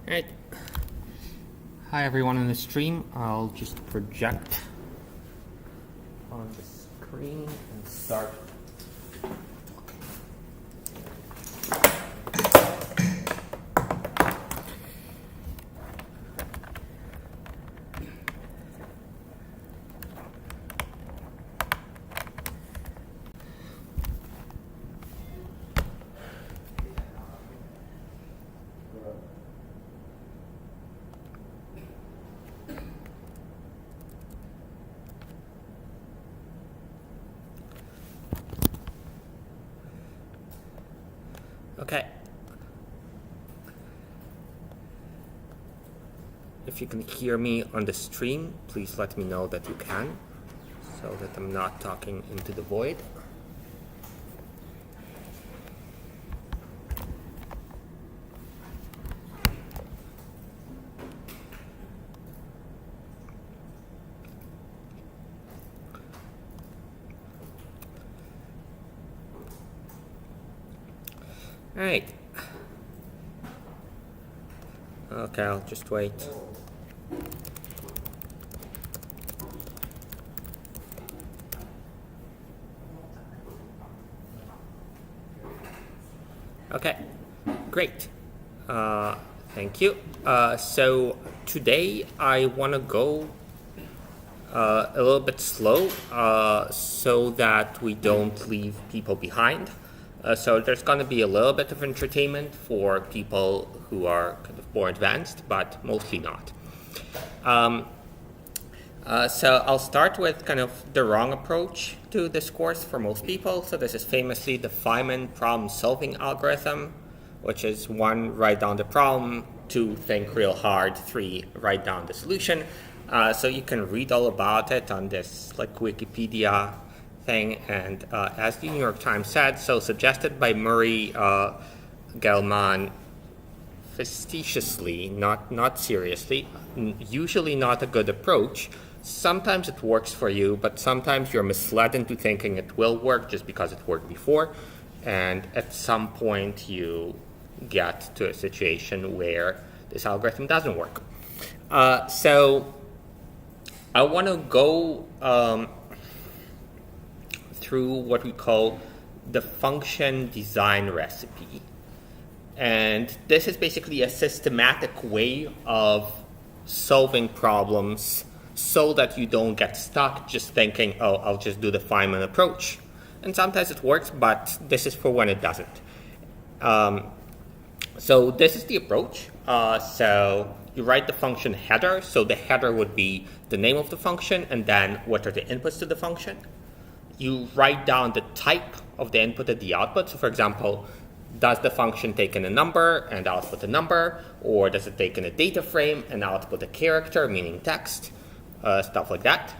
Alright. Hi everyone in the stream. I'll just project on the screen and start. Okay. If you can hear me on the stream, please let me know that you can, so that I'm not talking into the void. All right. Okay, I'll just wait. Okay, great. Thank you. So today I want to go a little bit slow so that we don't leave people behind. So there's going to be a little bit of entertainment for people who are kind of more advanced, but mostly not. So I'll start with kind of the wrong approach to this course for most people. So this is famously the Feynman problem-solving algorithm, which is 1, write down the problem, 2, think real hard, 3, write down the solution. So you can read all about it on this like Wikipedia thing, and as the New York Times said, so suggested by Murray Gell-Mann facetiously, not seriously, usually not a good approach. Sometimes it works for you, but sometimes you're misled into thinking it will work just because it worked before, and at some point you get to a situation where this algorithm doesn't work. So I want to go through what we call the function design recipe. And this is basically a systematic way of solving problems so that you don't get stuck just thinking, oh, I'll just do the Feynman approach. And sometimes it works, but this is for when it doesn't. So this is the approach. So you write the function header. So the header would be the name of the function and then what are the inputs to the function. You write down the type of the input and the output. So for example, does the function take in a number and output a number, or does it take in a data frame and output a character, meaning text, stuff like that.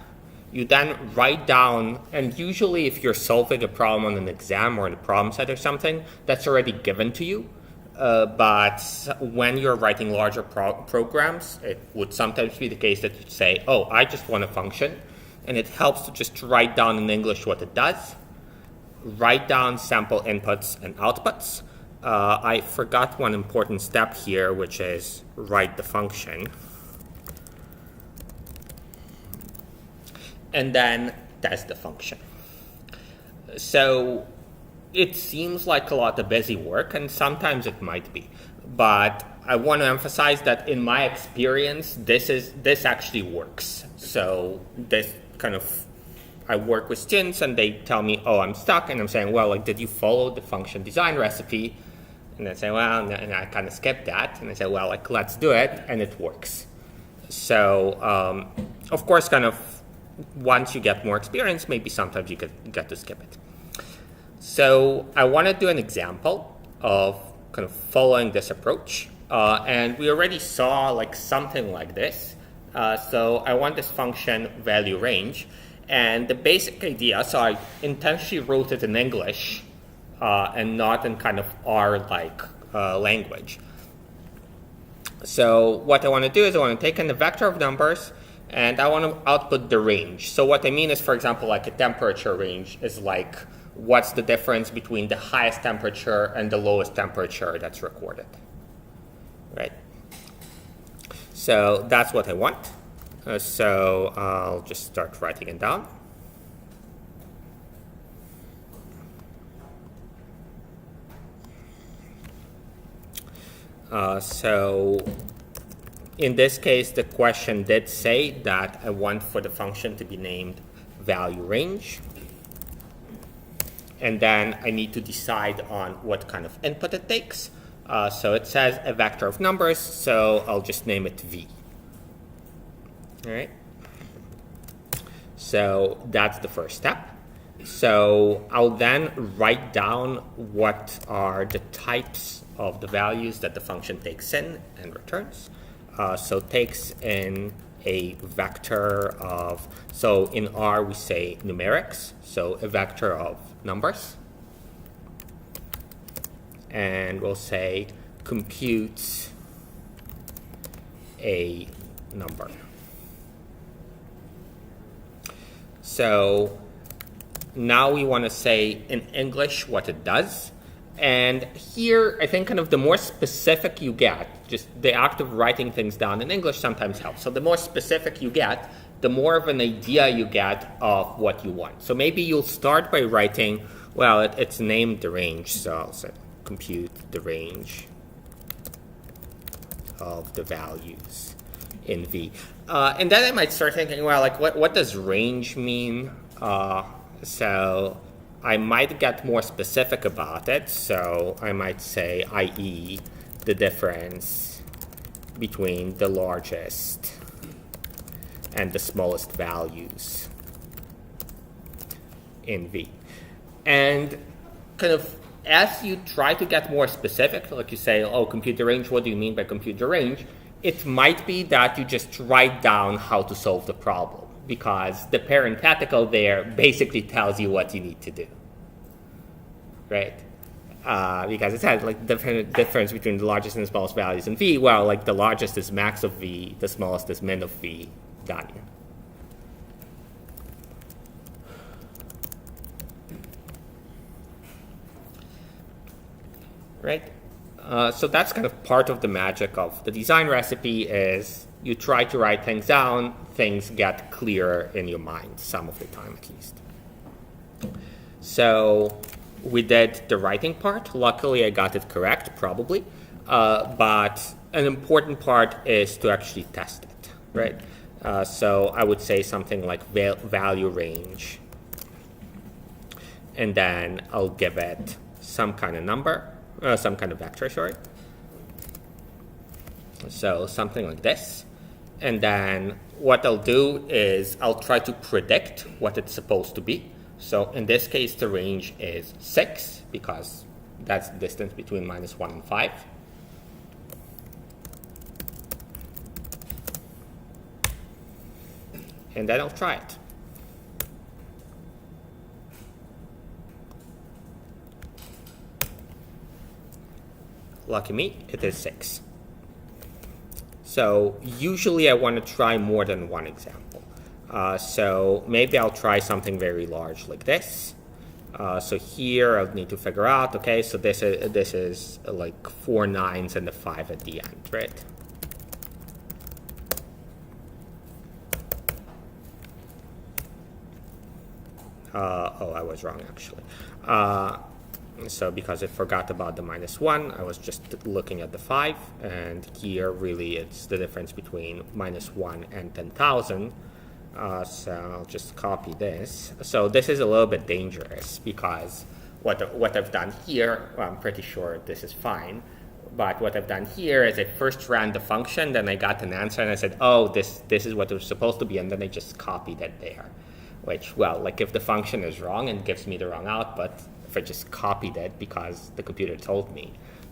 You then write down, and usually if you're solving a problem on an exam or in a problem set or something, that's already given to you. But when you're writing larger programs, it would sometimes be the case that you say, oh, I just want a function. And it helps to just write down in English what it does, write down sample inputs and outputs. I forgot one important step here, which is write the function. And then test the function. So it seems like a lot of busy work, and sometimes it might be. But I want to emphasize that in my experience, this actually works. So this kind of, I work with students and they tell me, oh, I'm stuck. And I'm saying, well, like, did you follow the function design recipe? And they say, well, and I kind of skipped that. And I say, well, like, let's do it. And it works. So, of course, kind of once you get more experience, maybe sometimes you get to skip it. So I want to do an example of kind of following this approach. And we already saw like something like this. So I want this function value range. And the basic idea, so I intentionally wrote it in English and not in kind of R-like language. So what I want to do is I want to take in the vector of numbers and I want to output the range. So what I mean is, for example, like a temperature range is like what's the difference between the highest temperature and the lowest temperature that's recorded, right? So that's what I want. So I'll just start writing it down. So in this case, the question did say that I want for the function to be named value range. And then I need to decide on what kind of input it takes. So it says a vector of numbers, so I'll just name it V. All right. So that's the first step. So I'll then write down what are the types of the values that the function takes in and returns. So takes in a vector of, so in R we say numerics, so a vector of numbers. And we'll say computes a number. So now we want to say in English what it does. And here, I think kind of the more specific you get, just the act of writing things down in English sometimes helps. So the more specific you get, the more of an idea you get of what you want. So maybe you'll start by writing, well, it's named the range, so I'll say compute the range of the values in V. And then I might start thinking, well, like what does range mean? So I might get more specific about it. So I might say, i.e., the difference between the largest and the smallest values in V. And kind of as you try to get more specific, like you say, oh, compute the range, what do you mean by compute the range? It might be that you just write down how to solve the problem, because the parenthetical there basically tells you what you need to do, right? Because it says like the difference between the largest and the smallest values in V. Well, like the largest is max of V, the smallest is min of V, done. Right? So that's kind of part of the magic of the design recipe is you try to write things down, things get clearer in your mind, some of the time at least. So we did the writing part. Luckily, I got it correct, probably. But an important part is to actually test it, right? So I would say something like value range. And then I'll give it some kind of number, some kind of vector, sorry. So something like this. And then what I'll do is I'll try to predict what it's supposed to be. So in this case, the range is 6, because that's the distance between -1 and 5. And then I'll try it. Lucky me, it is 6. So usually I want to try more than one example. So maybe I'll try something very large like this. So here I'll need to figure out, okay, so this is like 4 9s and a 5 at the end, right? Oh, I was wrong actually. So because I forgot about the -1, I was just looking at the 5, and here really it's the difference between -1 and 10,000. So I'll just copy this. So this is a little bit dangerous because what I've done here, well, I'm pretty sure this is fine, but what I've done here is I first ran the function, then I got an answer, and I said, oh, this is what it was supposed to be, and then I just copied it there. Which, well, like if the function is wrong and gives me the wrong output, if I just copied it because the computer told me,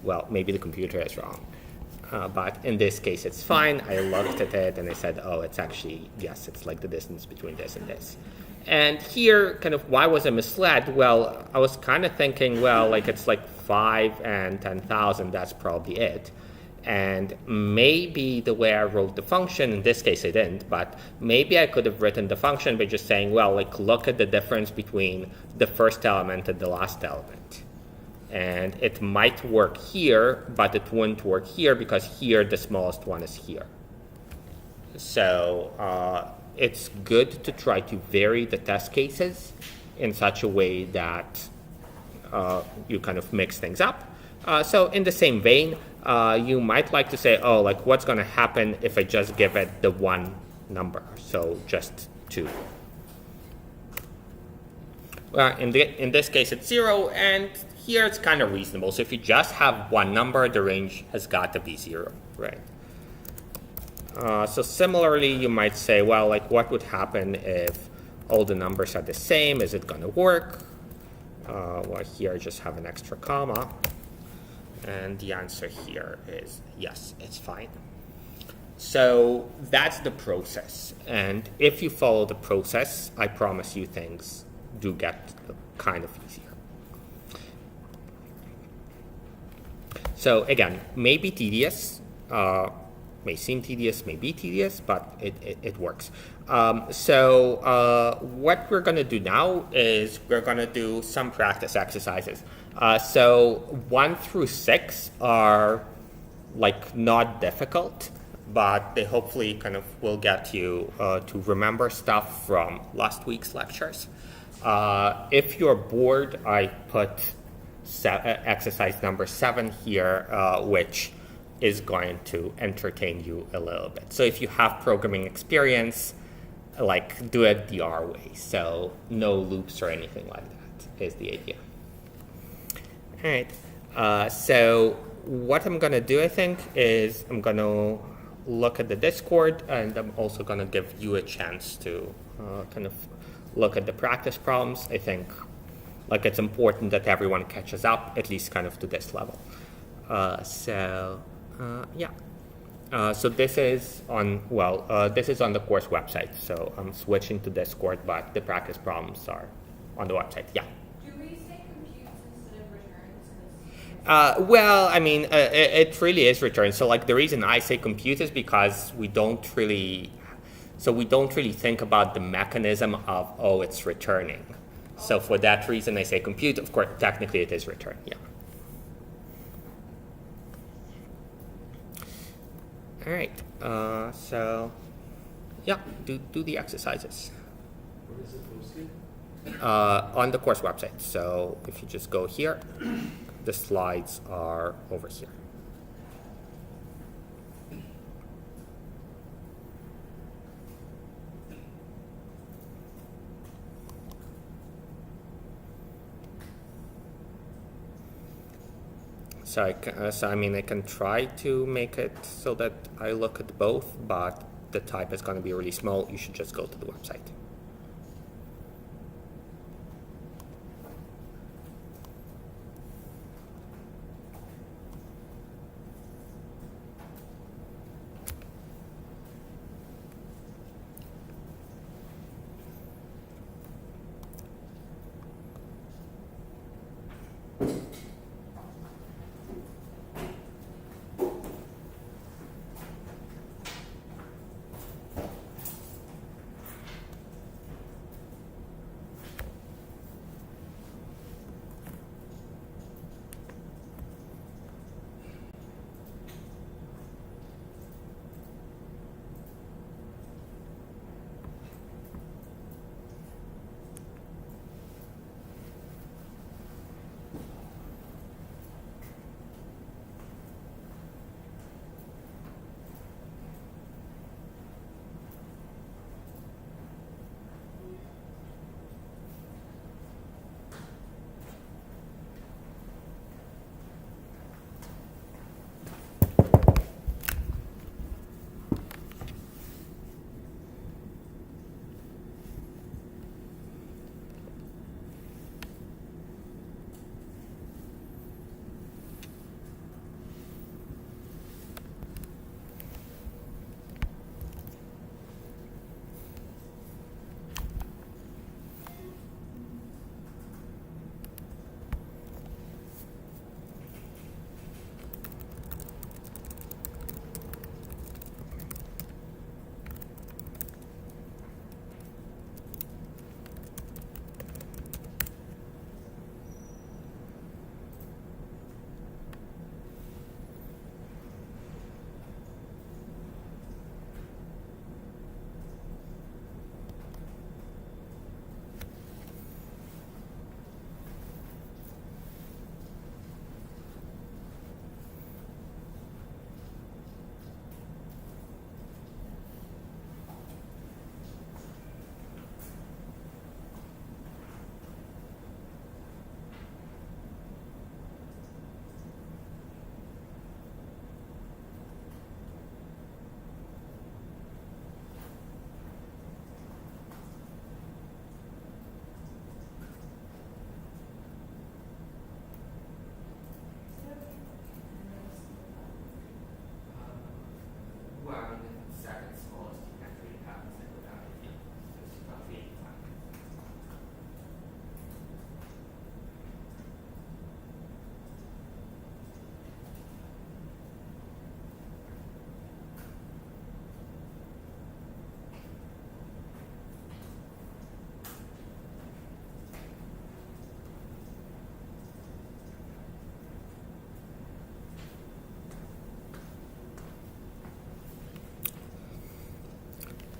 well, maybe the computer is wrong. But in this case, it's fine. I looked at it and I said, oh, it's actually, yes, it's like the distance between this and this. And here, kind of, why was I misled? Well, I was kind of thinking, well, like it's like 5 and 10,000, that's probably it. And maybe the way I wrote the function, in this case I didn't, but maybe I could have written the function by just saying, well, like look at the difference between the first element and the last element. And it might work here, but it wouldn't work here because here the smallest one is here. So it's good to try to vary the test cases in such a way that you kind of mix things up. So in the same vein, you might like to say, oh, like what's going to happen if I just give it the one number, so just 2. In this case, it's 0, and here it's kind of reasonable. So if you just have one number, the range has got to be 0, right? So similarly, you might say, well, like what would happen if all the numbers are the same? Is it going to work? Well, here I just have an extra comma. And the answer here is yes, it's fine. So that's the process. And if you follow the process, I promise you things do get kind of easier. So again, may be tedious, may seem tedious, may be tedious, but it works. So what we're going to do now is we're going to do some practice exercises. So 1 through 6 are like not difficult, but they hopefully kind of will get you to remember stuff from last week's lectures. If you're bored, I put exercise number 7 here, which is going to entertain you a little bit. So if you have programming experience, like do it the R way. So no loops or anything like that is the idea. All right. So what I'm going to do, I think, is I'm going to look at the Discord, and I'm also going to give you a chance to kind of look at the practice problems. I think like it's important that everyone catches up, at least kind of to this level. So this is on, this is on the course website. So I'm switching to Discord, but the practice problems are on the website. Yeah. Do we say computes instead of returns? Well, I mean, it really is returns. So like the reason I say compute is because we don't really think about the mechanism of, oh, it's returning. So for that reason, I say compute. Of course, technically it is return. Yeah. All right. So, yeah, do the exercises. Where is it posted? On the course website. So if you just go here, the slides are over here. So I can try to make it so that I look at both, but the type is going to be really small. You should just go to the website.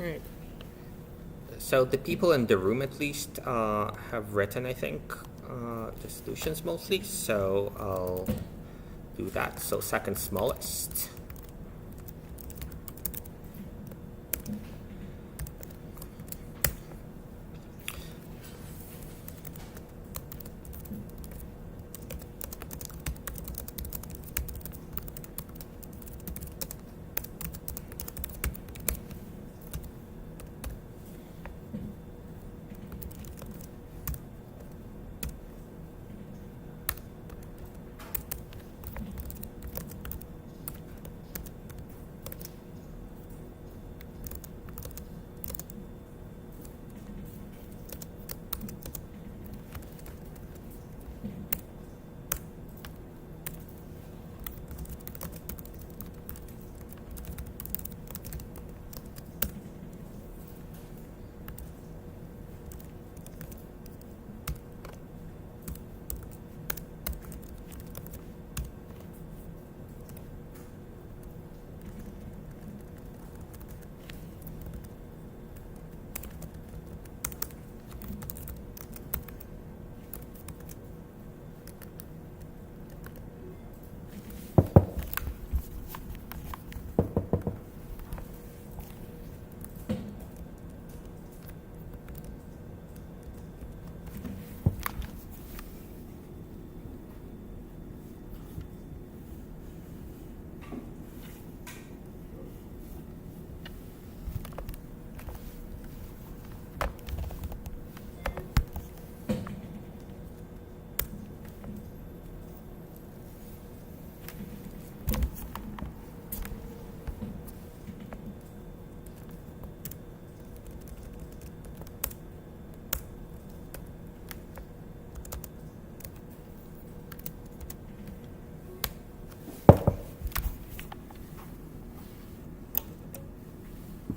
All right. So the people in the room at least have written, I think, the solutions mostly. So I'll do that. So second smallest.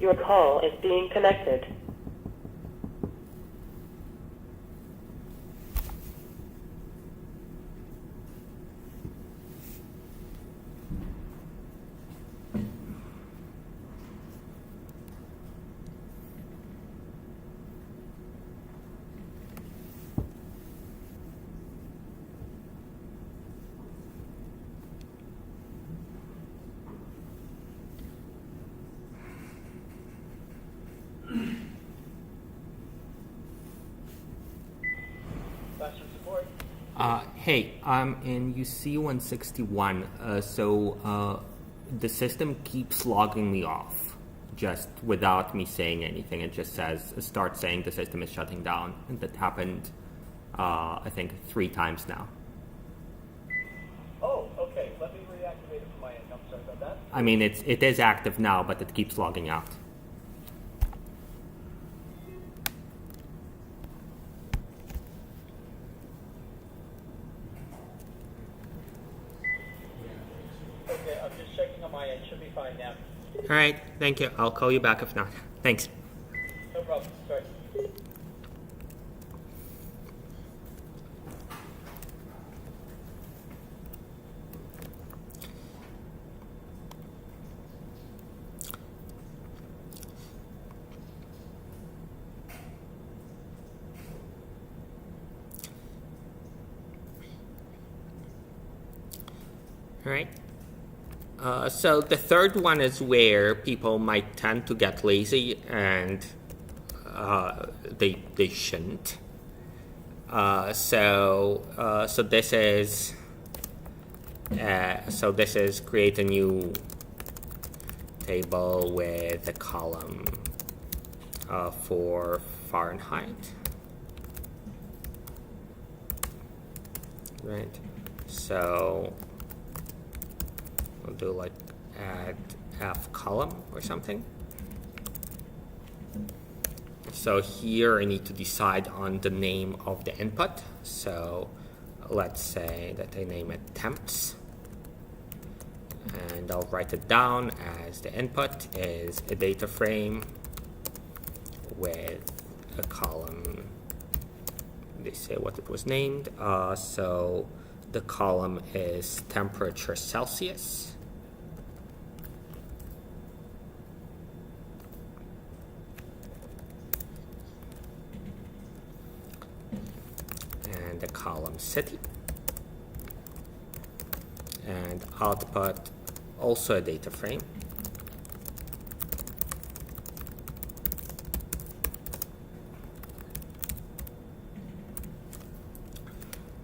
Your call is being connected. Classroom support. Hey, I'm in UC 161. So the system keeps logging me off just without me saying anything. It just starts saying the system is shutting down. And that happened, I think, 3 times now. Oh, okay. Let me reactivate it from my end. I'm sorry about that. I mean, it is active now, but it keeps logging out. Okay, I'm just checking on my end. Should be fine now. All right, thank you. I'll call you back if not. Thanks. No problem. Sorry. All right. So the third one is where people might tend to get lazy and they shouldn't. So this is create a new table with a column for Fahrenheit. Right. So we'll do like add F column or something. So here I need to decide on the name of the input. So let's say that I name it temps. And I'll write it down as the input is a data frame with a column. They say what it was named. So the column is temperature Celsius. column city, and output also a data frame.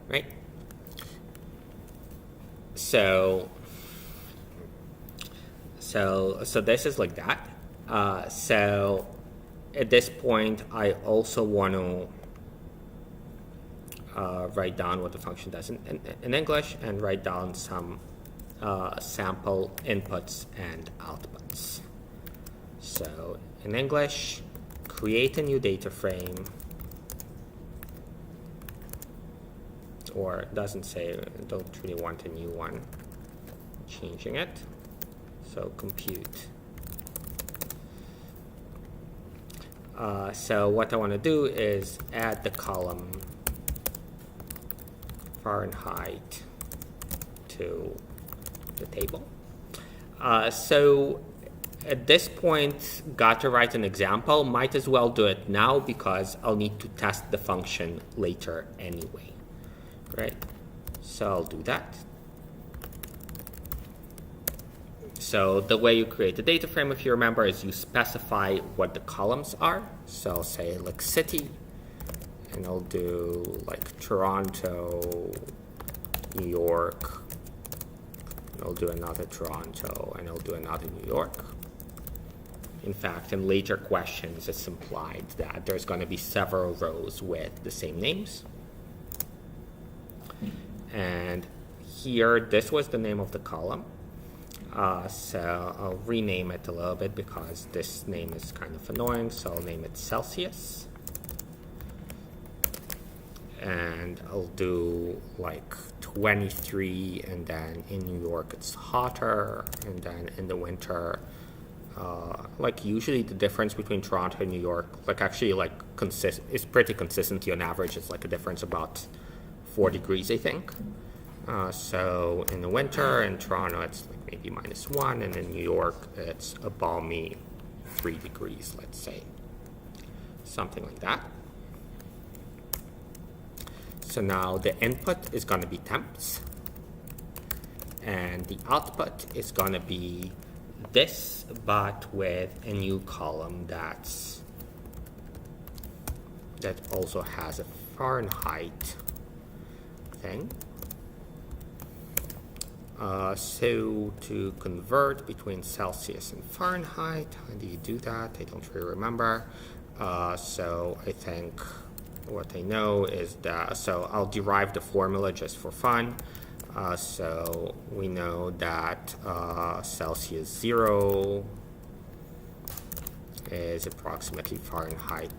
Right? So this is like that. So at this point, I also want to write down what the function does in English and write down some sample inputs and outputs. So in English, create a new data frame, or it doesn't say, I don't really want a new one, changing it. So compute. So what I want to do is add the column Fahrenheit to the table. So at this point, got to write an example. Might as well do it now because I'll need to test the function later anyway, right? So I'll do that. So the way you create a data frame, if you remember, is you specify what the columns are. So I'll say like city, and I'll do like Toronto, New York, and I'll do another Toronto, and I'll do another New York. In fact, in later questions, it's implied that there's going to be several rows with the same names. And here, this was the name of the column. So I'll rename it a little bit because this name is kind of annoying. So I'll name it Celsius. And I'll do like 23, and then in New York it's hotter, and then in the winter, like usually the difference between Toronto and New York, like actually like is pretty consistently on average. It's like a difference about 4 degrees, I think. So in the winter in Toronto it's like maybe -1, and in New York it's a balmy 3 degrees, let's say. Something like that. So now the input is going to be temps, and the output is going to be this, but with a new column that also has a Fahrenheit thing. So to convert between Celsius and Fahrenheit, how do you do that? I don't really remember. So I think what I know is that, so I'll derive the formula just for fun. So we know that Celsius 0 is approximately Fahrenheit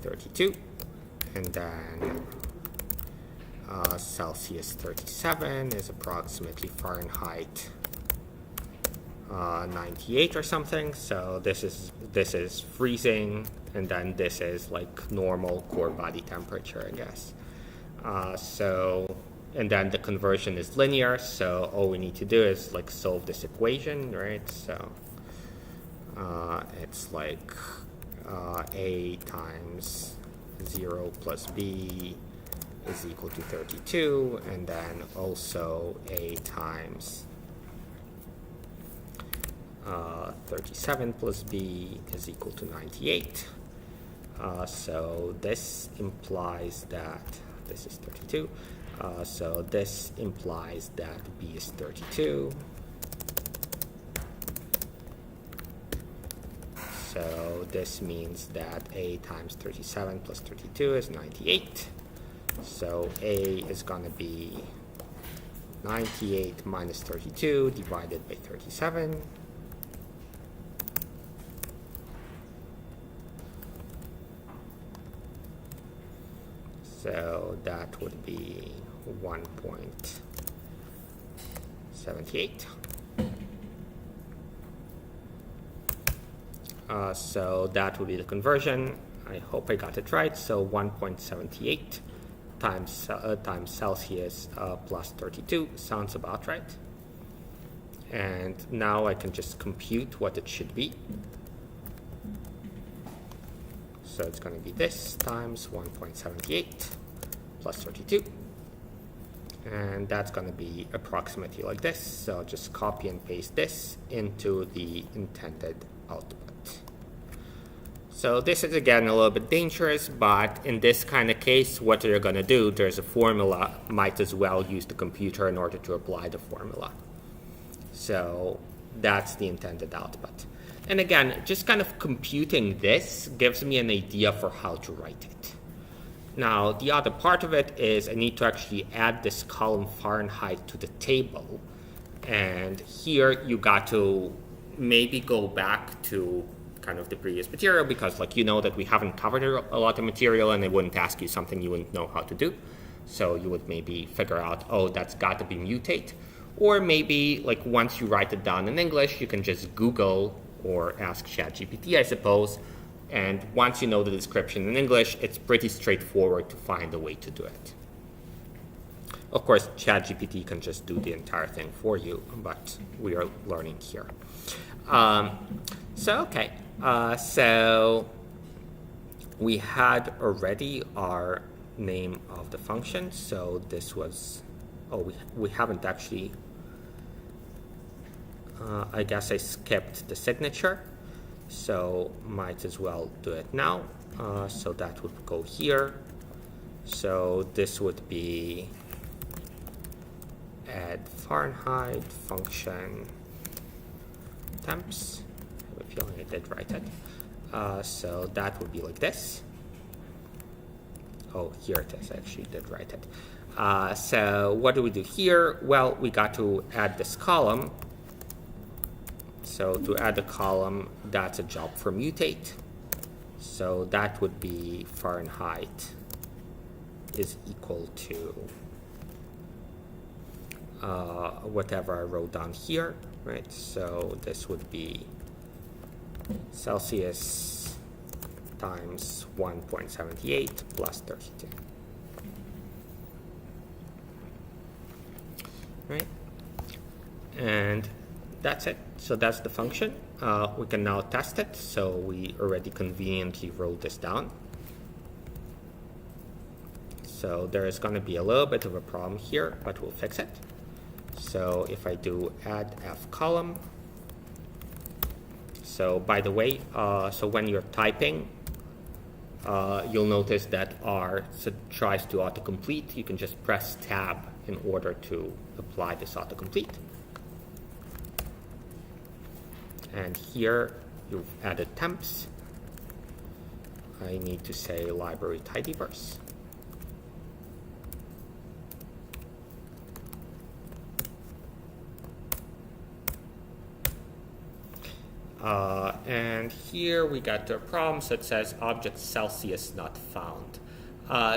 32, and then Celsius 37 is approximately Fahrenheit 98 or something. So this is freezing, and then this is like normal core body temperature, I guess. And then the conversion is linear, so all we need to do is like solve this equation, right? So it's like A times 0 plus B is equal to 32, and then also A times 37 plus B is equal to 98. So this implies that this is 32. So this implies that B is 32. So this means that A times 37 plus 32 is 98. So A is going to be 98 minus 32 divided by 37. So that would be 1.78. So that would be the conversion. I hope I got it right. So 1.78 times Celsius plus 32 sounds about right. And now I can just compute what it should be. So it's going to be this times 1.78 plus 32. And that's going to be approximately like this. So just copy and paste this into the intended output. So this is again a little bit dangerous, but in this kind of case, what you're going to do, there's a formula, might as well use the computer in order to apply the formula. So that's the intended output. And again, just kind of computing this gives me an idea for how to write it. Now, the other part of it is I need to actually add this column Fahrenheit to the table. And here you got to maybe go back to kind of the previous material because like you know that we haven't covered a lot of material and it wouldn't ask you something you wouldn't know how to do. So you would maybe figure out, oh, that's got to be mutate. Or maybe like once you write it down in English, you can just Google or ask ChatGPT, I suppose. And once you know the description in English, it's pretty straightforward to find a way to do it. Of course, ChatGPT can just do the entire thing for you, but we are learning here. So we had already our name of the function. So this was, we haven't actually, I guess I skipped the signature. So might as well do it now. So that would go here. So this would be add Fahrenheit function temps. I have a feeling I did write it. So that would be like this. Oh, here it is. I actually did write it. So what do we do here? Well, we got to add this column. So to add a column, that's a job for mutate. So that would be Fahrenheit is equal to whatever I wrote down here, right? So this would be Celsius times 1.78 plus 32. Right? And that's it. So that's the function. We can now test it. So we already conveniently wrote this down. So there is going to be a little bit of a problem here, but we'll fix it. So if I do add F column, so by the way, so when you're typing, you'll notice that R tries to autocomplete. You can just press tab in order to apply this autocomplete. And here you've added temps. I need to say library tidyverse. And here we got the problem, so it says object Celsius not found.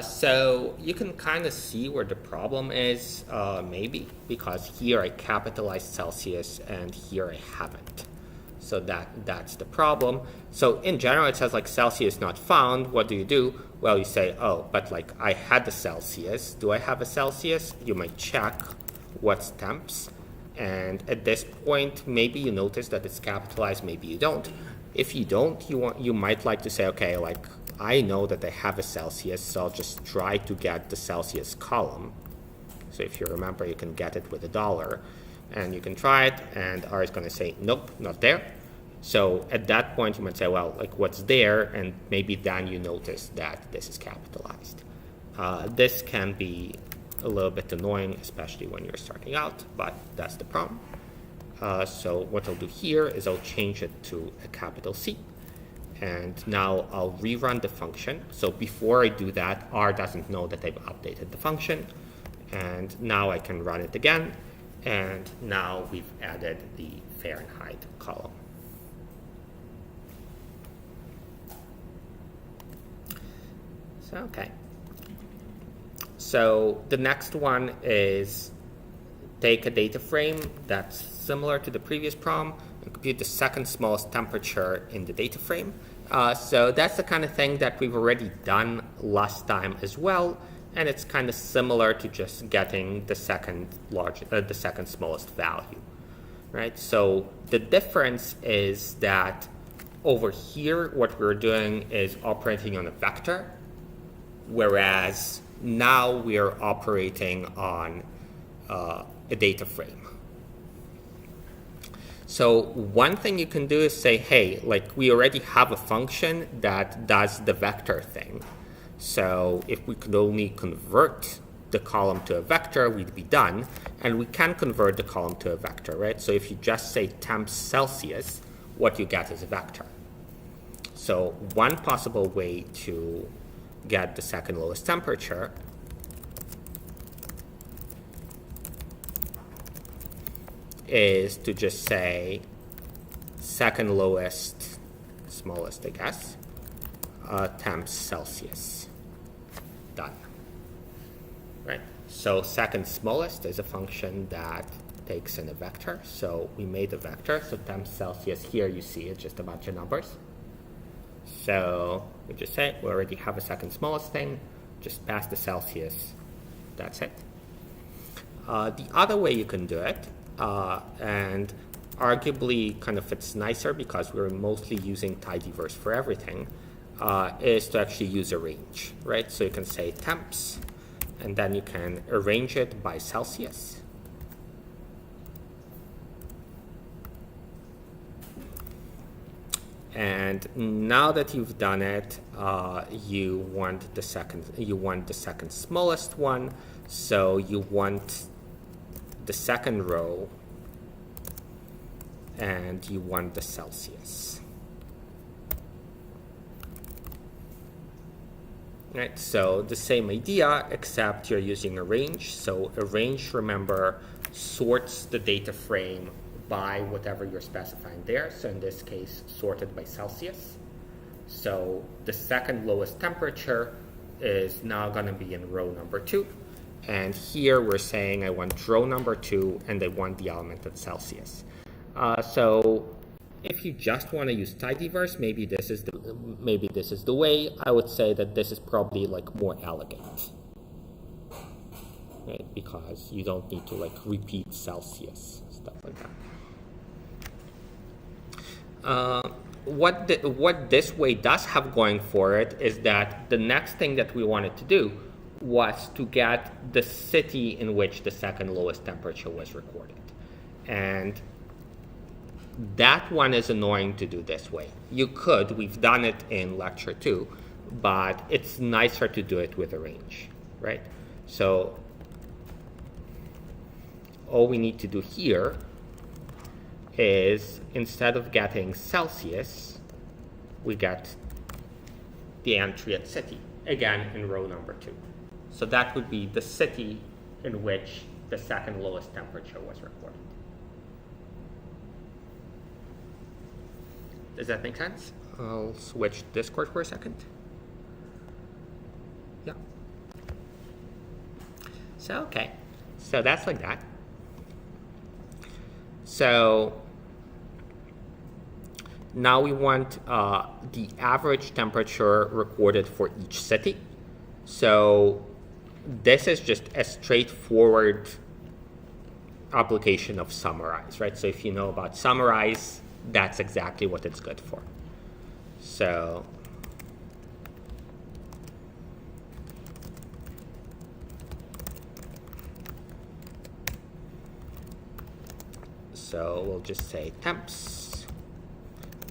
So you can kind of see where the problem is, maybe, because here I capitalized Celsius and here I haven't. So that's the problem. So in general, it says like Celsius not found. What do? Well, you say, oh, but like I had the Celsius. Do I have a Celsius? You might check what's temps. And at this point, maybe you notice that it's capitalized, maybe you don't. If you don't, you might like to say, okay, like I know that I have a Celsius, so I'll just try to get the Celsius column. So if you remember, you can get it with $1. And you can try it, and R is going to say, nope, not there. So at that point, you might say, well, like what's there? And maybe then you notice that this is capitalized. This can be a little bit annoying, especially when you're starting out, but that's the problem. So what I'll do here is I'll change it to a capital C. And now I'll rerun the function. So before I do that, R doesn't know that I've updated the function. And now I can run it again. And now we've added the Fahrenheit column. So, okay. So the next one is take a data frame that's similar to the previous problem and compute the second smallest temperature in the data frame. So that's the kind of thing that we've already done last time as well. And it's kind of similar to just getting the second smallest value, right? So the difference is that over here, what we're doing is operating on a vector, whereas now we are operating on a data frame. So one thing you can do is say, hey, like we already have a function that does the vector thing. So if we could only convert the column to a vector, we'd be done. And we can convert the column to a vector, right? So if you just say temps Celsius, what you get is a vector. So one possible way to get the second lowest temperature is to just say second lowest, smallest, I guess, temps Celsius. Done. Right? So second smallest is a function that takes in a vector. So we made a vector. So temps Celsius here, you see it's just a bunch of numbers. So we just say we already have a second smallest thing. Just pass the Celsius. That's it. The other way you can do it, and arguably kind of it's nicer because we're mostly using tidyverse for everything, is to actually use a range, right? So you can say temps, and then you can arrange it by Celsius. And now that you've done it, you want the second smallest one. So you want the second row, and you want the Celsius. Right, so the same idea, except you're using a range. So a range, remember, sorts the data frame by whatever you're specifying there. So in this case, sorted by Celsius. So the second lowest temperature is now going to be in row number 2. And here we're saying I want row number 2 and I want the element of Celsius. So if you just want to use tidyverse, maybe this is the way. I would say that this is probably like more elegant, right? Because you don't need to like repeat Celsius, stuff like that. What this way does have going for it is that the next thing that we wanted to do was to get the city in which the second lowest temperature was recorded. And that one is annoying to do this way. You could, we've done it in lecture 2, but it's nicer to do it with a range, right? So all we need to do here is instead of getting Celsius, we get the entry at city, again in row number 2. So that would be the city in which the second lowest temperature was recorded. Does that make sense? I'll switch Discord for a second. Yeah. So, okay. So that's like that. So now we want the average temperature recorded for each city. So this is just a straightforward application of summarize, right? So if you know about summarize, that's exactly what it's good for. So we'll just say temps,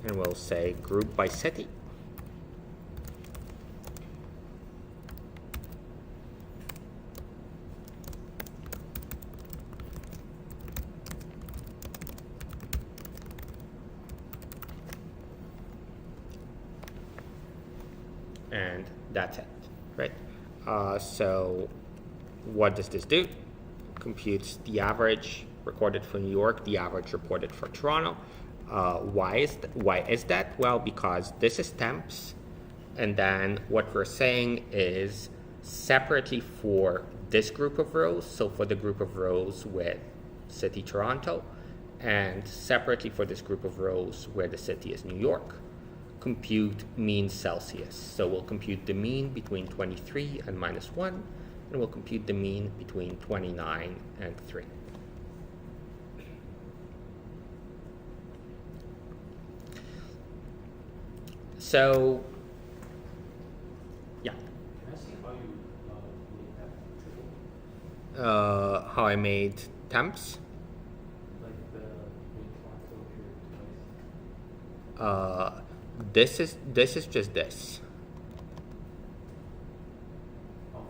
and we'll say group by city. And that's it, right? So what does this do? Computes the average recorded for New York, the average reported for Toronto. Why is that? Well, because this is temps, and then what we're saying is separately for this group of rows, so for the group of rows with city Toronto, and separately for this group of rows where the city is New York, compute mean Celsius. So we'll compute the mean between 23 and -1, and we'll compute the mean between 29 and 3. So, yeah. Can I see how you made that triple? How I made temps. Like the main font filter twice? This is just this. Oh, okay.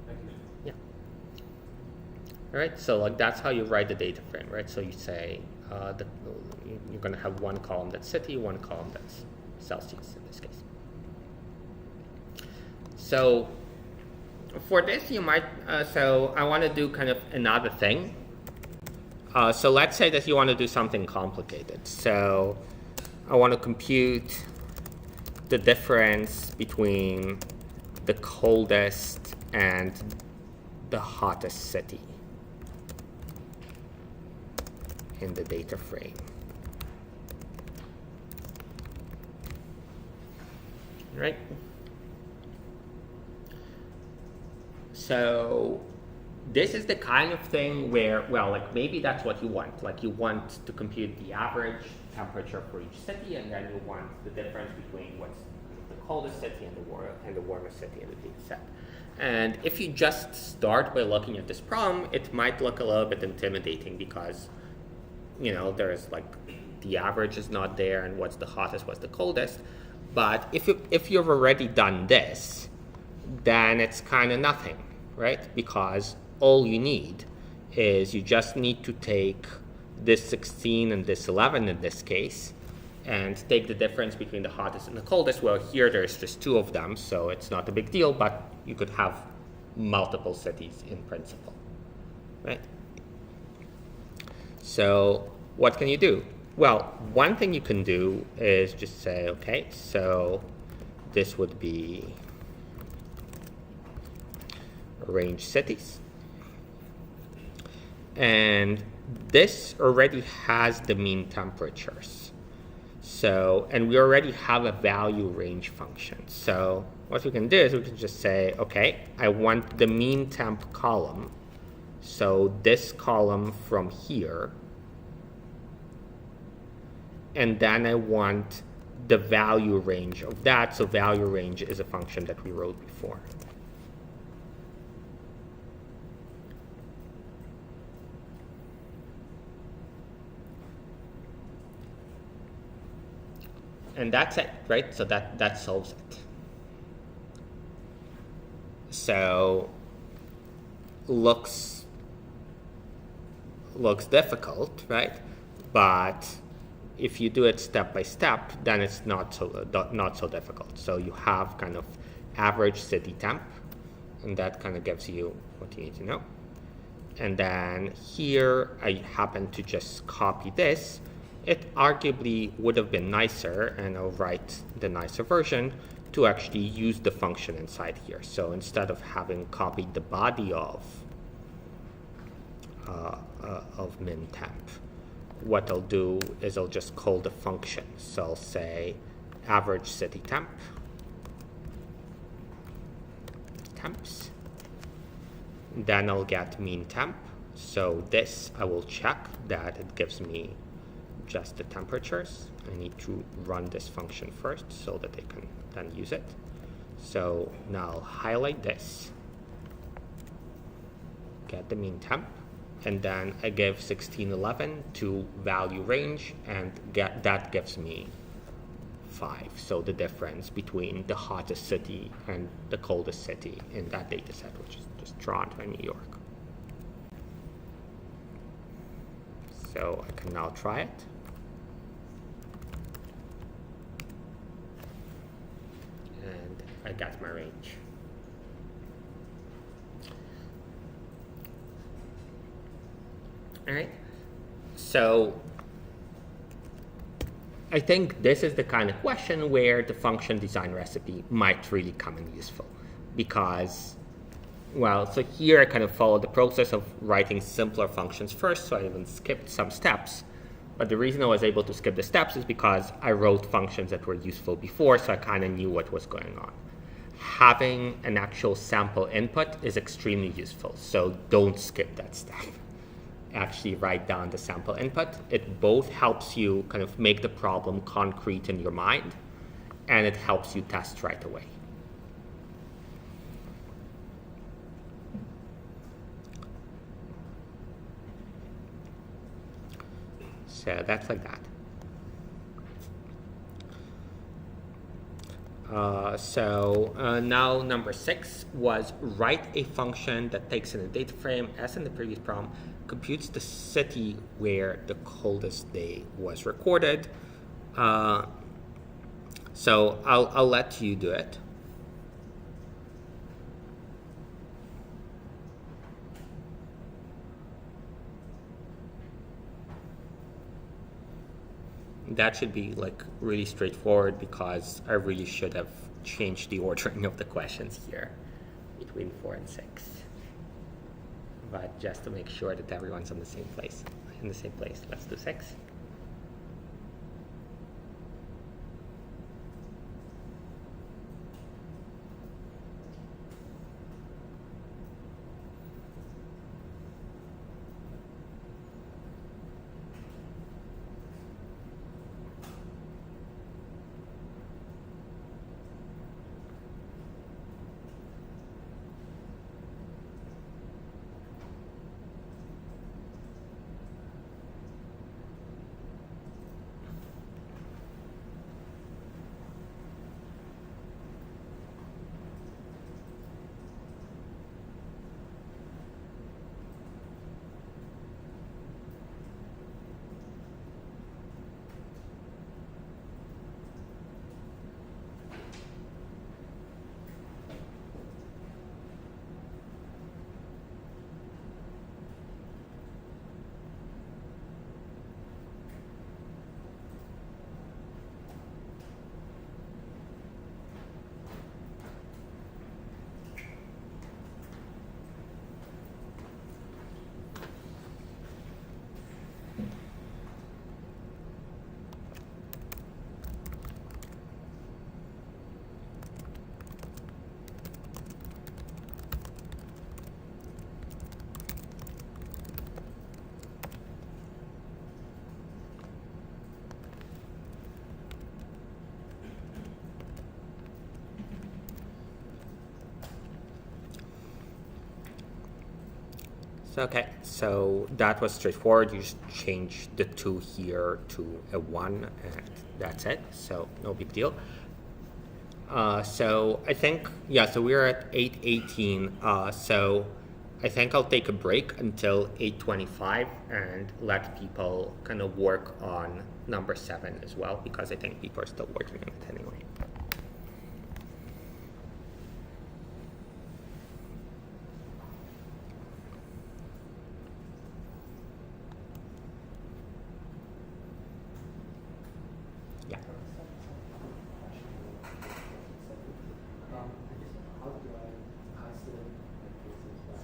Thank you. Yeah. All right. So like that's how you write the data frame, right? So you say you're going to have one column that's city, one column that's Celsius in this case. So for this, you might. So I want to do kind of another thing. So let's say that you want to do something complicated. So I want to compute the difference between the coldest and the hottest city in the data frame. Right? So this is the kind of thing where, well, like maybe that's what you want. Like you want to compute the average temperature for each city, and then you want the difference between what's the coldest city and the warmest city in the data set. And if you just start by looking at this problem, it might look a little bit intimidating because, you know, there's like the average is not there, and what's the hottest, what's the coldest. But if you've already done this, then it's kind of nothing, right? Because all you need is you just need to take this 16 and this 11 in this case and take the difference between the hottest and the coldest. Well, here there's just two of them, so it's not a big deal, but you could have multiple cities in principle, right? So what can you do? Well, one thing you can do is just say, okay, so this would be arrange cities. And this already has the mean temperatures. So, and we already have a value range function. So what we can do is we can just say, okay, I want the mean temp column. So this column from here. And then I want the value range of that. So value range is a function that we wrote before. And that's it, right? So that solves it. So looks difficult, right? But if you do it step by step, then it's not so difficult. So you have kind of average city temp, and that kind of gives you what you need to know. And then here I happen to just copy this. It arguably would have been nicer, and I'll write the nicer version, to actually use the function inside here. So instead of having copied the body of min temp, what I'll do is I'll just call the function. So I'll say average city temp, temps, then I'll get mean temp. So this I will check that it gives me just the temperatures. I need to run this function first so that I can then use it. So now I'll highlight this, get the mean temp, and then I give 1611 to value range, and that gives me 5. So the difference between the hottest city and the coldest city in that data set, which is just Toronto and New York. So I can now try it. And I got my range. All right. So I think this is the kind of question where the function design recipe might really come in useful, because, well, so here I kind of followed the process of writing simpler functions first, so I even skipped some steps. But the reason I was able to skip the steps is because I wrote functions that were useful before, so I kind of knew what was going on. Having an actual sample input is extremely useful, so don't skip that step. actually write down the sample input. It both helps you kind of make the problem concrete in your mind, and it helps you test right away. So that's like that. Now number 6 was write a function that takes in a data frame, as in the previous problem, computes the city where the coldest day was recorded. So I'll let you do it. That should be like really straightforward, because I really should have changed the ordering of the questions here between 4 and 6. But just to make sure that everyone's in the same place, let's do 6. Okay, so that was straightforward. You just change the 2 here to a 1, and that's it. So no big deal. So I think, so we're at 8:18. So I think I'll take a break until 8:25 and let people kind of work on number 7 as well, because I think people are still working on it anyway. How do I isolate my cases by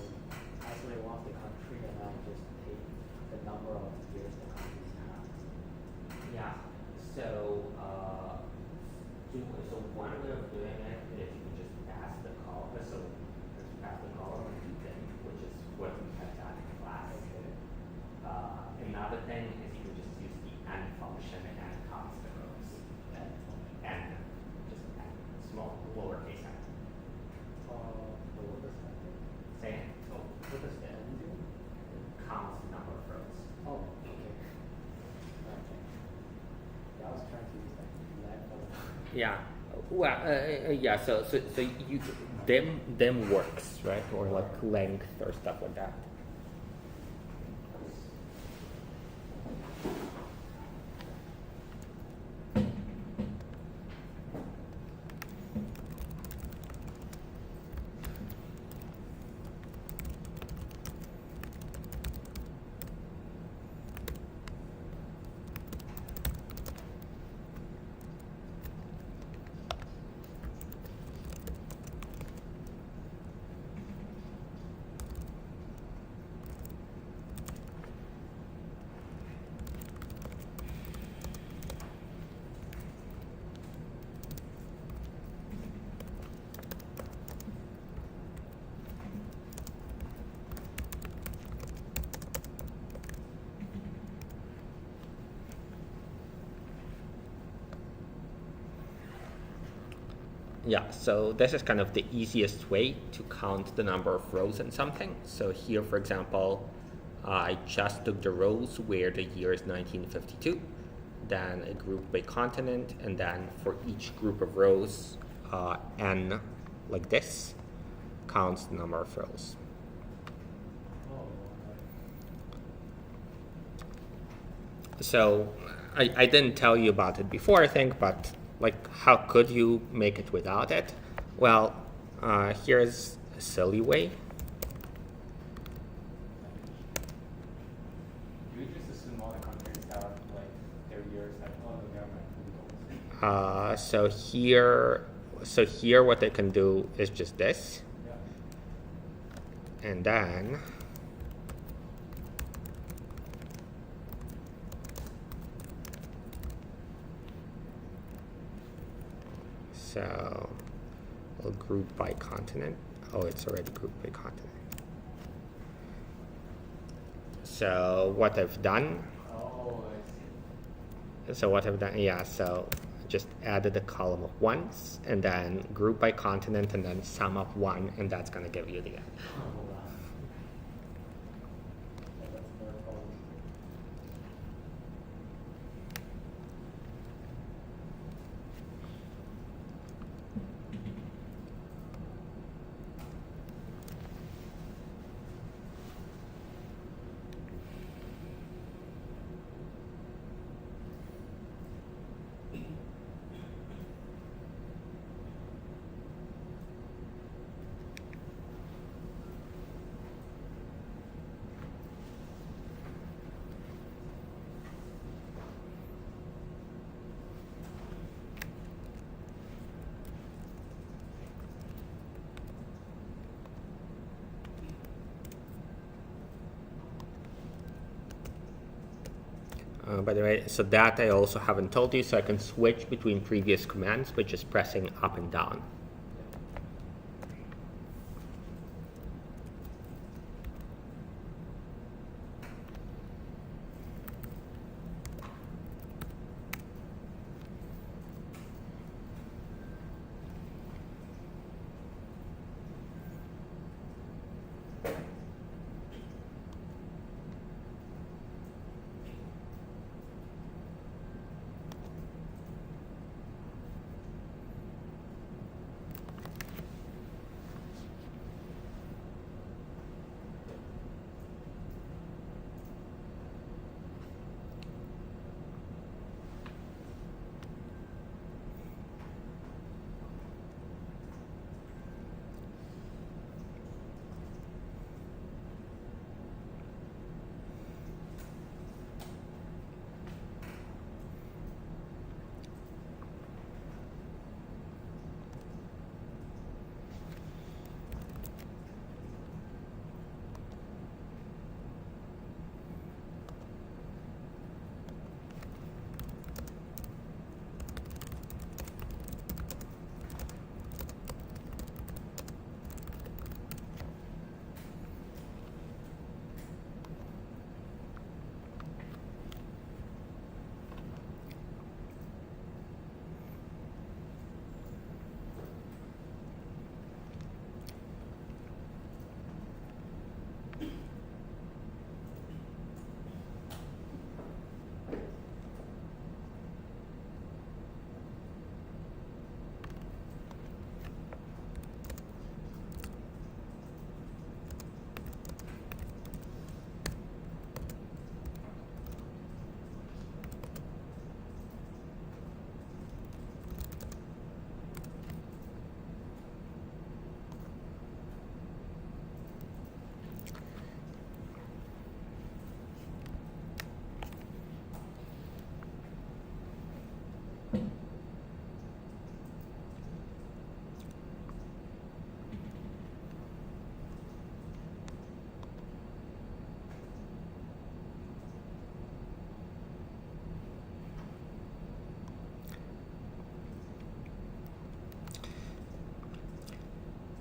isolate one of the country and I just take the number of years the countries have? Yeah. So one way of doing it is you can just pass the column. So pass the column and then, which is what we have done in class. Okay. Another thing is you can just use the n function and count the rows. And just n, small lowercase n. What does that do? Say it. Oh, what does the n do? Counts the number of rows. Oh, okay. Okay. Yeah, I was trying to use that level. Yeah. Well, yeah. So you them works, right? Or like length or stuff like that. Yeah, so this is kind of the easiest way to count the number of rows in something. So here, for example, I just took the rows where the year is 1952, then a group by continent, and then for each group of rows, n, like this, counts the number of rows. Oh, So I didn't tell you about it before, I think, but like, how could you make it without it? Well, here's a silly way. you just assume all the countries have like their years that the government goals. So here what I can do is just this, Yeah. and then so we'll group by continent. Oh, it's already grouped by continent. So what I've done, Oh, I see. so just added a column of ones, and then group by continent, and then sum up one, and that's going to give you the end. Oh, wow. Yeah, that's their problem. By the way, so that I also haven't told you, so I can switch between previous commands by just pressing up and down.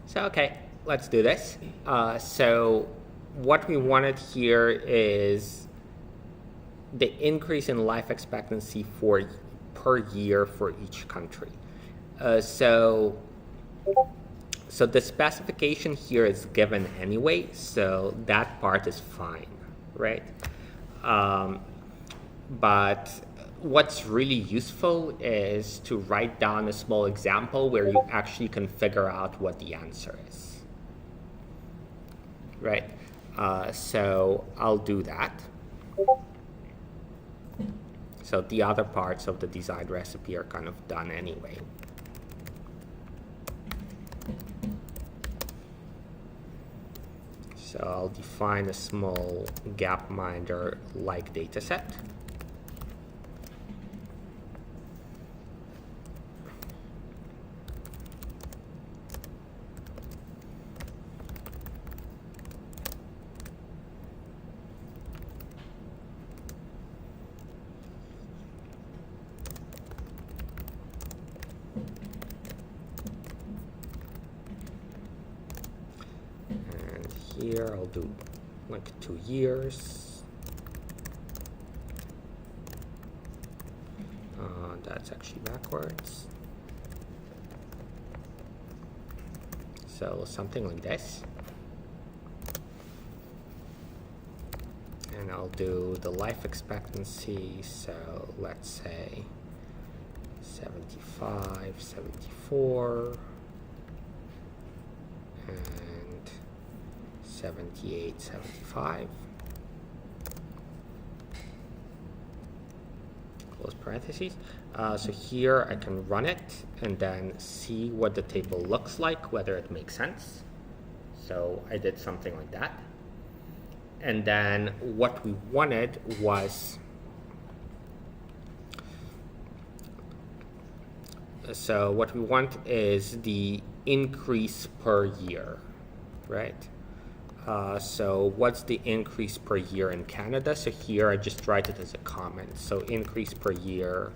So, okay, let's do this. So what we wanted here is the increase in life expectancy per year for each country. So So the specification here is given anyway, so that part is fine, right? But what's really useful is to write down a small example where you actually can figure out what the answer is, right? So I'll do that. So the other parts of the design recipe are kind of done anyway. So I'll define a small gapminder-like dataset. Here I'll do like 2 years. That's actually backwards. So something like this. And I'll do the life expectancy, so let's say 75, 74, and 78, 75. Close parentheses. So here I can run it and then see what the table looks like, whether it makes sense. So I did something like that. And then what we wanted was, so what we want is the increase per year, right? So what's the increase per year in Canada? So here I just write it as a comment. So increase per year.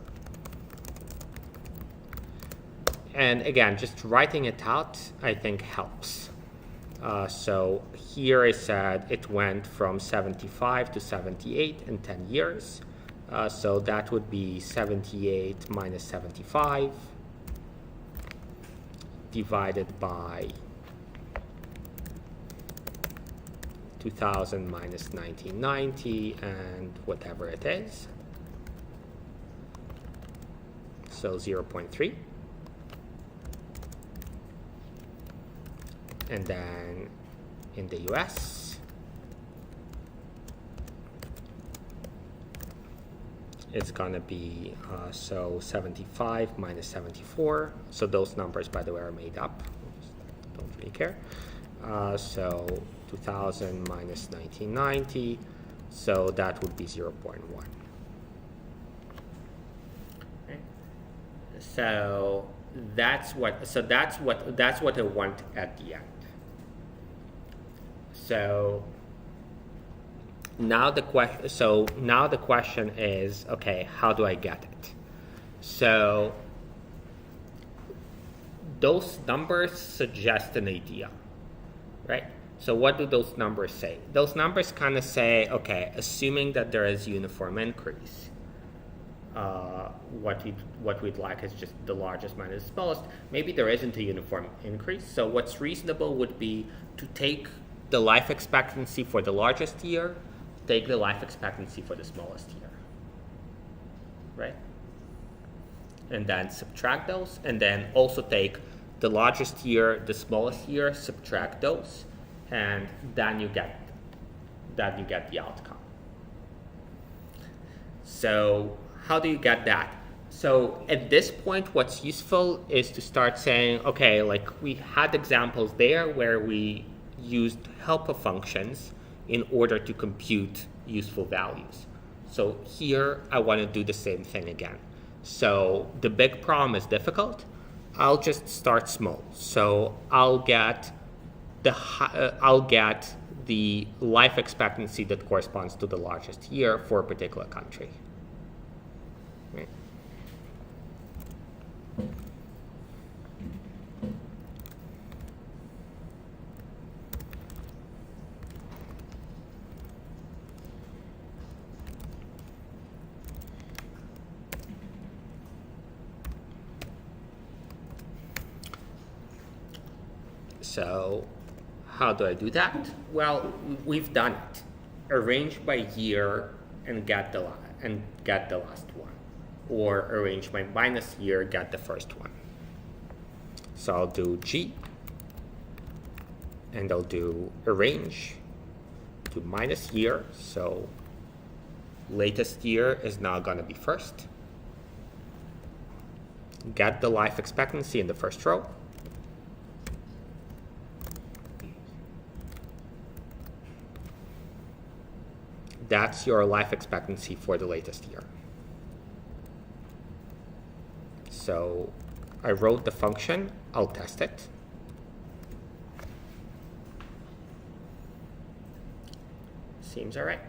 And again, just writing it out, I think helps. So here I said it went from 75 to 78 in 10 years. So that would be 78 minus 75 divided by 2000 minus 1990 and whatever it is. So 0.3. And then in the US, it's gonna be so 75 minus 74. So those numbers, by the way, are made up. Don't really care. So 2000 minus 1990, so that would be 0.1. Okay. So that's what I want at the end. So now the question is, okay, how do I get it? So those numbers suggest an idea, right? So what do those numbers say? Those numbers kind of say, okay, assuming that there is uniform increase, what we'd like is just the largest minus the smallest. Maybe there isn't a uniform increase. So what's reasonable would be to take the life expectancy for the largest year, take the life expectancy for the smallest year, right? And then subtract those, and then also take the largest year, the smallest year, subtract those, and then you get the outcome. So how do you get that? So at this point, what's useful is to start saying, okay, like we had examples there where we used helper functions in order to compute useful values. So here I want to do the same thing again. So the big problem is difficult. I'll just start small. So I'll get the life expectancy that corresponds to the largest year for a particular country. Right. So how do I do that? Well, we've done it. Arrange by year and get the last one, or arrange by minus year, get the first one. So I'll do G, and I'll do arrange, do minus year, so latest year is now going to be first. Get the life expectancy in the first row. That's your life expectancy for the latest year. So I wrote the function, I'll test it. Seems all right.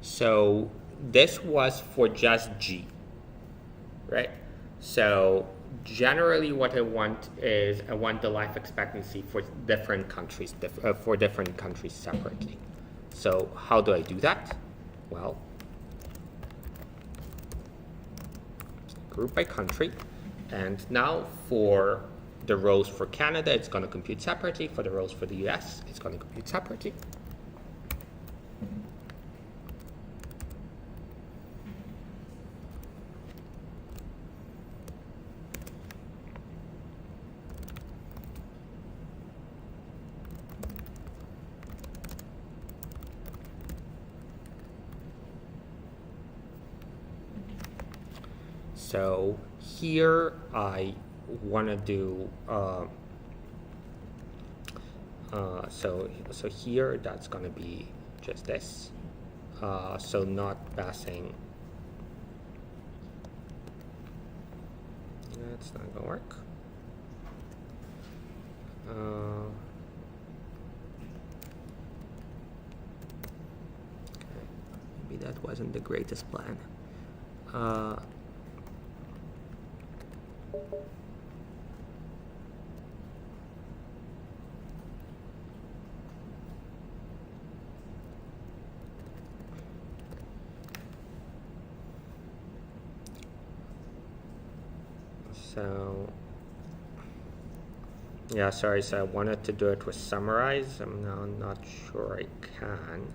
So this was for just G, right? So generally what I want is I want the life expectancy for different countries, separately. So how do I do that? Well, group by country, and now for the rows for Canada, it's going to compute separately. For the rows for the US, it's going to compute separately. So here I want to do so here that's going to be just this. So not passing. That's not going to work. Okay. Maybe that wasn't the greatest plan. So yeah, sorry, so I wanted to do it with summarize. I'm now not sure I can.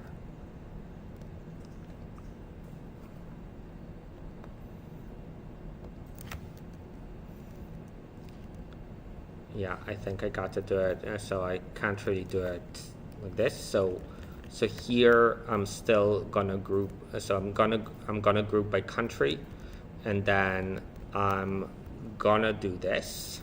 Yeah, I think I got to do it, so I can't really do it like this. So here I'm still gonna group. So I'm gonna group by country, and then I'm gonna do this.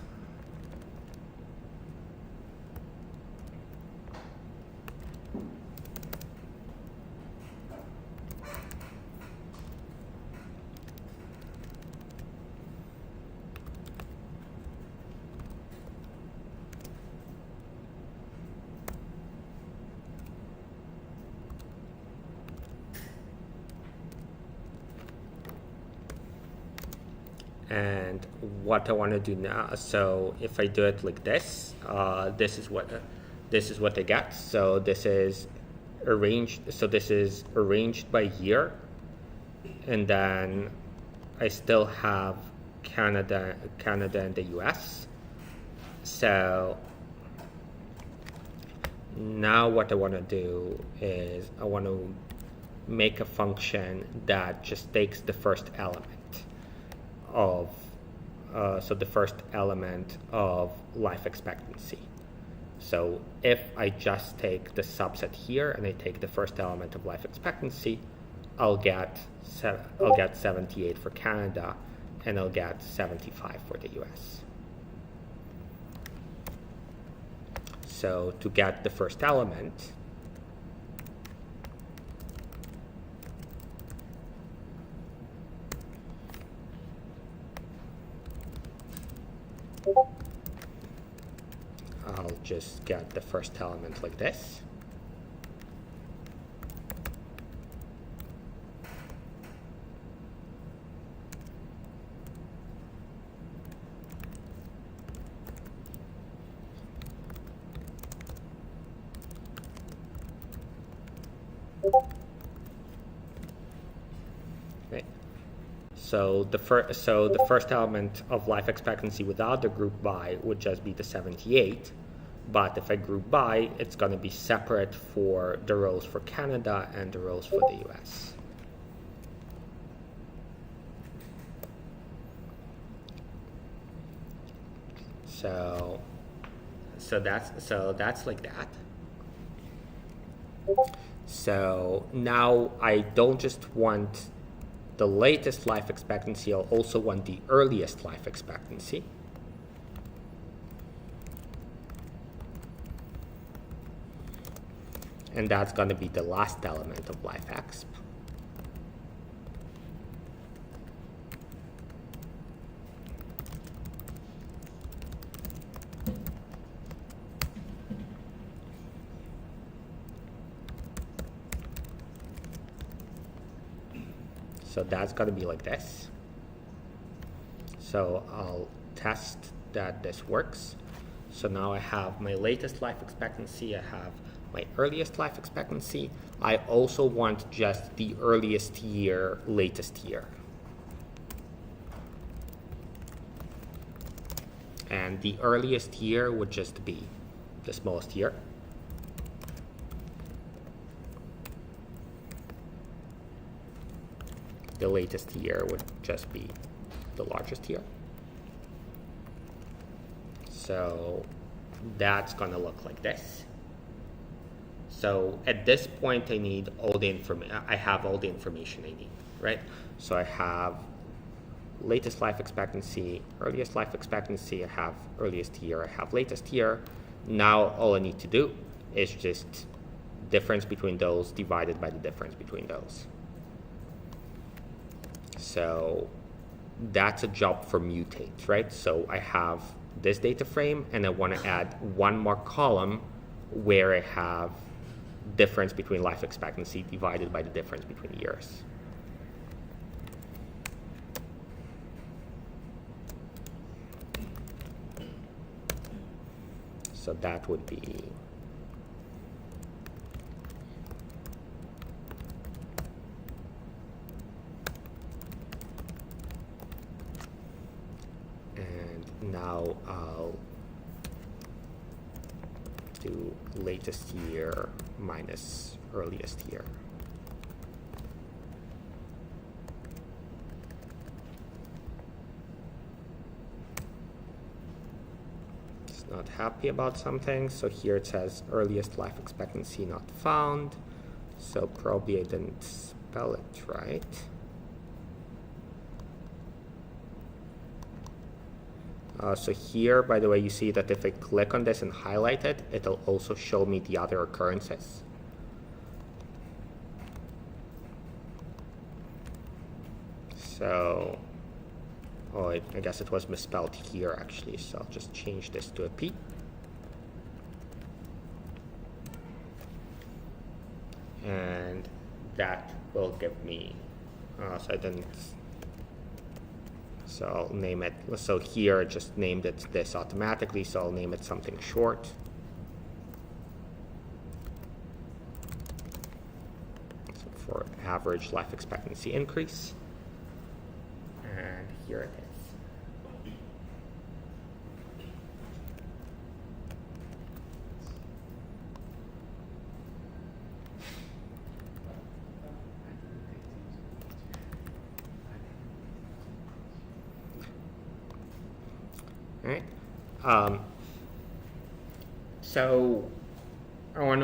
And what I want to do now, so if I do it like this, this is what I get. So this is arranged. So this is arranged by year, and then I still have Canada and the US. So now what I want to do is I want to make a function that just takes the first element of so the first element of life expectancy. So if I just take the subset here and I take the first element of life expectancy, I'll get 78 for Canada, and I'll get 75 for the US. So to get the first element, I'll just get the first element like this. Okay. So the first element of life expectancy without the group by would just be the 78. But if I group by, it's going to be separate for the rows for Canada and the rows for the US. So that's like that. So now I don't just want the latest life expectancy, I'll also want the earliest life expectancy. And that's going to be the last element of life exp. So that's going to be like this. So I'll test that this works. So now I have my latest life expectancy, I have my earliest life expectancy. I also want just the earliest year, latest year. And the earliest year would just be the smallest year. The latest year would just be the largest year. So that's going to look like this. So at this point, I need all the information. I have all the information I need, right? So I have latest life expectancy, earliest life expectancy. I have earliest year. I have latest year. Now all I need to do is just difference between those divided by the difference between those. So that's a job for mutate, right? So I have this data frame, and I want to add one more column where I have difference between life expectancy divided by the difference between years. So that would be now I'll do latest year minus earliest year. It's not happy about something, so here it says earliest life expectancy not found, so probably I didn't spell it right. So here, by the way, you see that if I click on this and highlight it, it'll also show me the other occurrences. So, oh, I guess it was misspelled here actually, so I'll just change this to a P. And that will give me, so I didn't, so I'll name it, so here I just named it this automatically, so I'll name it something short. So for average life expectancy increase. And here it is. All right. So I want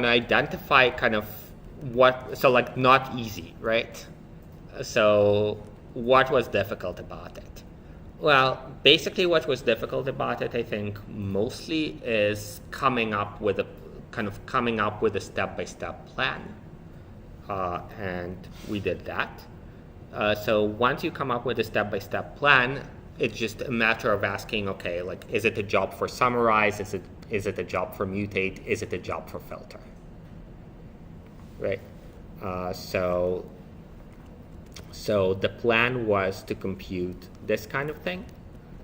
to identify kind of what, so like not easy, right? So what was difficult about it? Well, basically what was difficult about it, I think, mostly is coming up with a step-by-step plan. And we did that. So once you come up with a step-by-step plan, it's just a matter of asking, okay, like, is it a job for summarize? Is it a job for mutate? Is it a job for filter? Right? So the plan was to compute this kind of thing.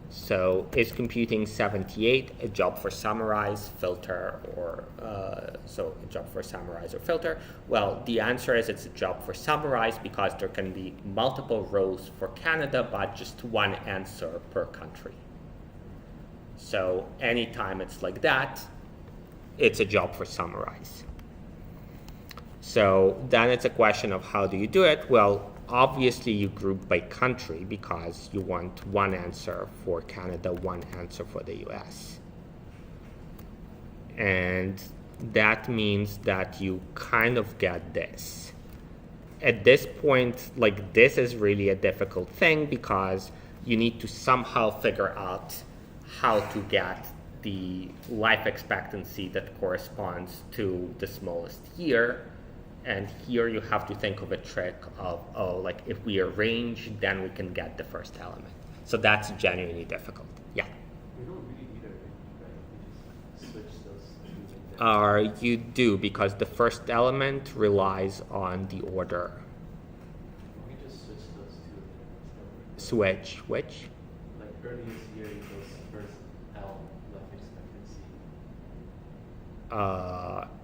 So is computing 78 a job for summarize, filter, or so a job for summarize or filter? Well, the answer is it's a job for summarize because there can be multiple rows for Canada, but just one answer per country. So anytime it's like that, it's a job for summarize. So then it's a question of how do you do it? Well, obviously you group by country because you want one answer for Canada, one answer for the US. And that means that you kind of get this. At this point, like, this is really a difficult thing because you need to somehow figure out how to get the life expectancy that corresponds to the smallest year. And here you have to think of a trick of, oh, like if we arrange, then we can get the first element. So that's genuinely difficult. Yeah. We don't really need a range, right? We just switch those two. You do, because the first element relies on the order. We can just switch those two. Switch, which? Like earliest year equals first L life expectancy.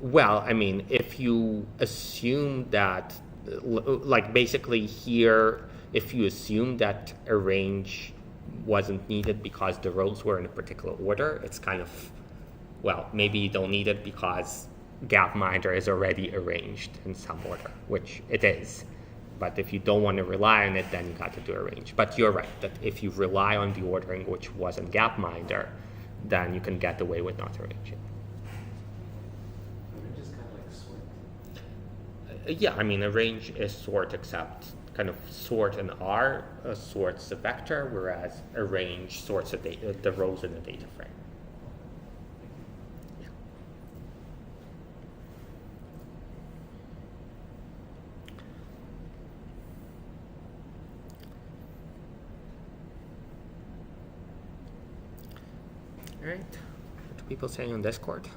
Well, I mean, if you assume that, like basically here, if you assume that a range wasn't needed because the rows were in a particular order, it's kind of, well, maybe you don't need it because Gapminder is already arranged in some order, which it is. But if you don't want to rely on it, then you got to do a range. But you're right, that if you rely on the ordering which was in Gapminder, then you can get away with not arranging. Yeah, I mean, a range is sort, except kind of sort in R sorts a vector, whereas a range sorts the rows in a data frame. Yeah. All right. What are people saying on Discord?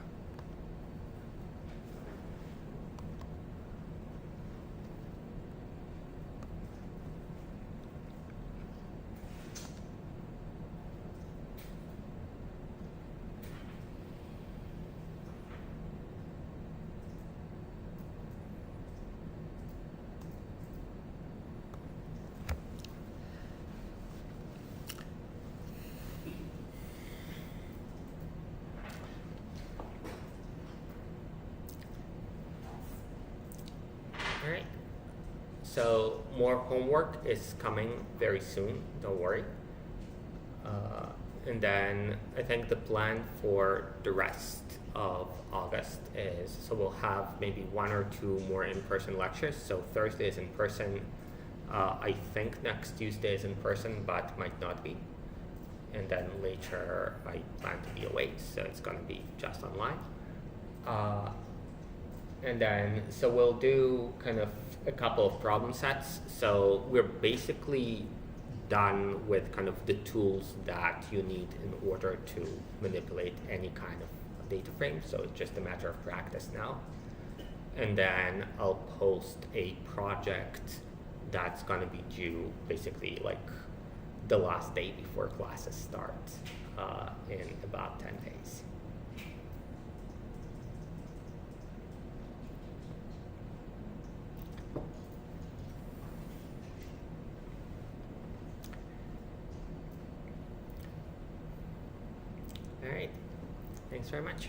All right, so more homework is coming very soon, don't worry. And then I think the plan for the rest of August is, so we'll have maybe one or two more in-person lectures. So Thursday is in person. I think next Tuesday is in person, but might not be. And then later I plan to be away, so it's gonna be just online. And then, so we'll do kind of a couple of problem sets. So we're basically done with kind of the tools that you need in order to manipulate any kind of data frame. So it's just a matter of practice now. And then I'll post a project that's going to be due basically like the last day before classes start in about 10 days. All right, thanks very much.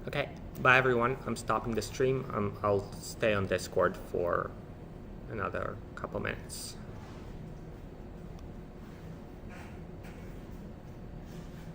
Okay, bye everyone. I'm stopping the stream. I'll stay on Discord for another couple minutes.